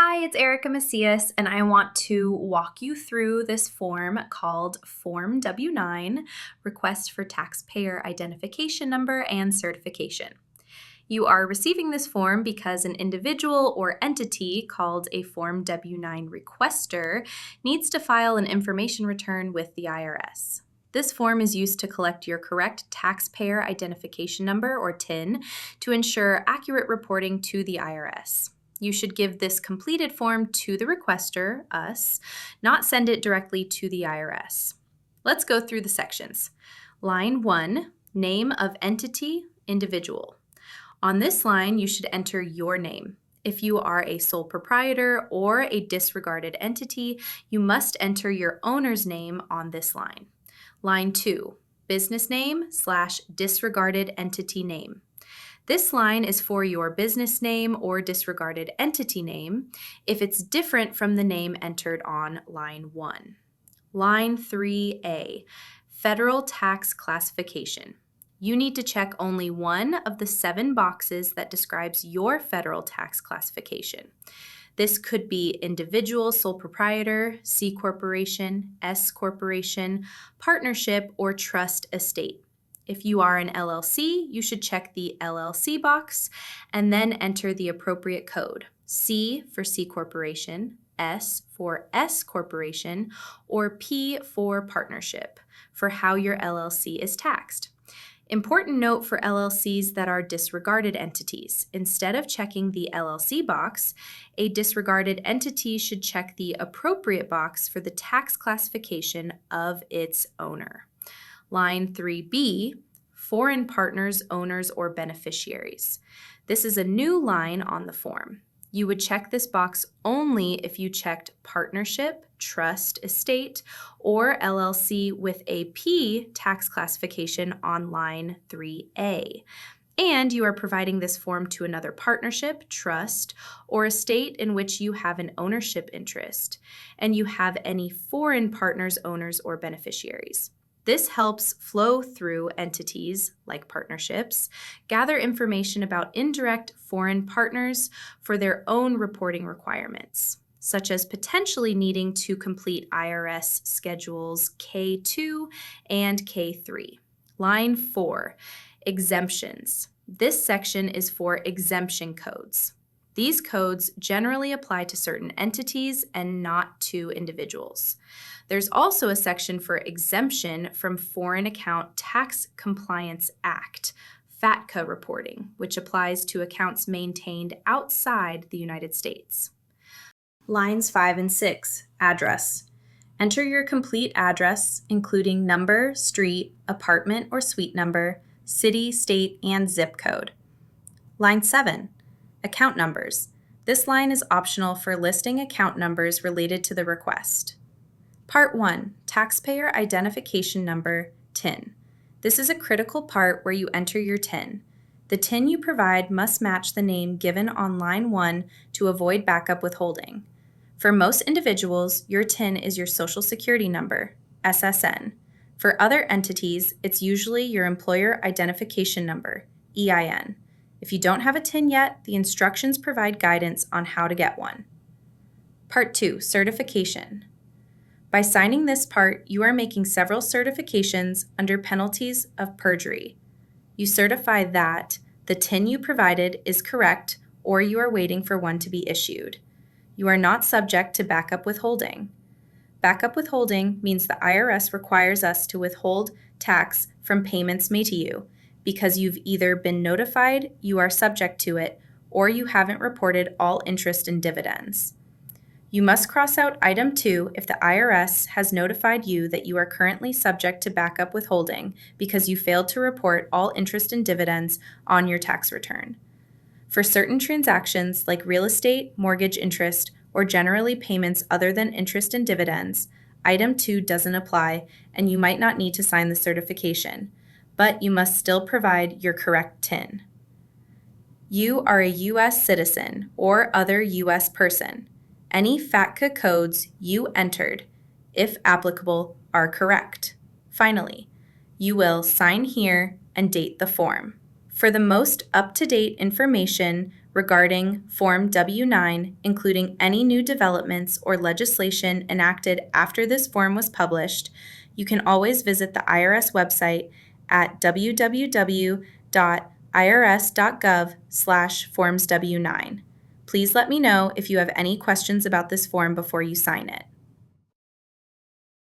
Hi, it's Erica Macias, and I want to walk you through this form called Form W-9, Request for Taxpayer Identification Number and Certification. You are receiving this form because an individual or entity called a Form W-9 requester needs to file an information return with the IRS. This form is used to collect your correct Taxpayer Identification Number, or TIN, to ensure accurate reporting to the IRS. You should give this completed form to the requester, us, not send it directly to the IRS. Let's go through the sections. Line 1, name of entity, individual. On this line, you should enter your name. If you are a sole proprietor or a disregarded entity, you must enter your owner's name on this line. Line 2, business name / disregarded entity name. This line is for your business name or disregarded entity name if it's different from the name entered on line 1. Line 3A, federal tax classification. You need to check only one of the 7 boxes that describes your federal tax classification. This could be individual, sole proprietor, C corporation, S corporation, partnership, or trust estate. If you are an LLC, you should check the LLC box and then enter the appropriate code, C for C corporation, S for S corporation, or P for partnership, for how your LLC is taxed. Important note for LLCs that are disregarded entities. Instead of checking the LLC box, a disregarded entity should check the appropriate box for the tax classification of its owner. Line 3B, foreign partners, owners, or beneficiaries. This is a new line on the form. You would check this box only if you checked partnership, trust, estate, or LLC with a P tax classification on line 3A. And you are providing this form to another partnership, trust, or estate in which you have an ownership interest, and you have any foreign partners, owners, or beneficiaries. This helps flow through entities like partnerships, gather information about indirect foreign partners for their own reporting requirements, such as potentially needing to complete IRS Schedules K2 and K3. Line 4, exemptions. This section is for exemption codes. These codes generally apply to certain entities and not to individuals. There's also a section for exemption from Foreign Account Tax Compliance Act, FATCA reporting, which applies to accounts maintained outside the United States. Lines 5 and 6, address. Enter your complete address, including number, street, apartment or suite number, city, state, and zip code. Line 7, account numbers. This line is optional for listing account numbers related to the request. Part 1, Taxpayer Identification Number, TIN. This is a critical part where you enter your TIN. The TIN you provide must match the name given on line 1 to avoid backup withholding. For most individuals, your TIN is your Social Security number, SSN. For other entities, it's usually your Employer Identification Number, EIN. If you don't have a TIN yet, the instructions provide guidance on how to get one. Part 2, Certification. By signing this part, you are making several certifications under penalties of perjury. You certify that the TIN you provided is correct, or you are waiting for one to be issued. You are not subject to backup withholding. Backup withholding means the IRS requires us to withhold tax from payments made to you because you've either been notified you are subject to it or you haven't reported all interest and dividends. You must cross out item 2 if the IRS has notified you that you are currently subject to backup withholding because you failed to report all interest and dividends on your tax return. For certain transactions like real estate, mortgage interest, or generally payments other than interest and dividends, item 2 doesn't apply and you might not need to sign the certification, but you must still provide your correct TIN. You are a U.S. citizen or other U.S. person. Any FATCA codes you entered, if applicable, are correct. Finally, you will sign here and date the form. For the most up-to-date information regarding Form W-9, including any new developments or legislation enacted after this form was published, you can always visit the IRS website at www.irs.gov/formsw9. Please let me know if you have any questions about this form before you sign it.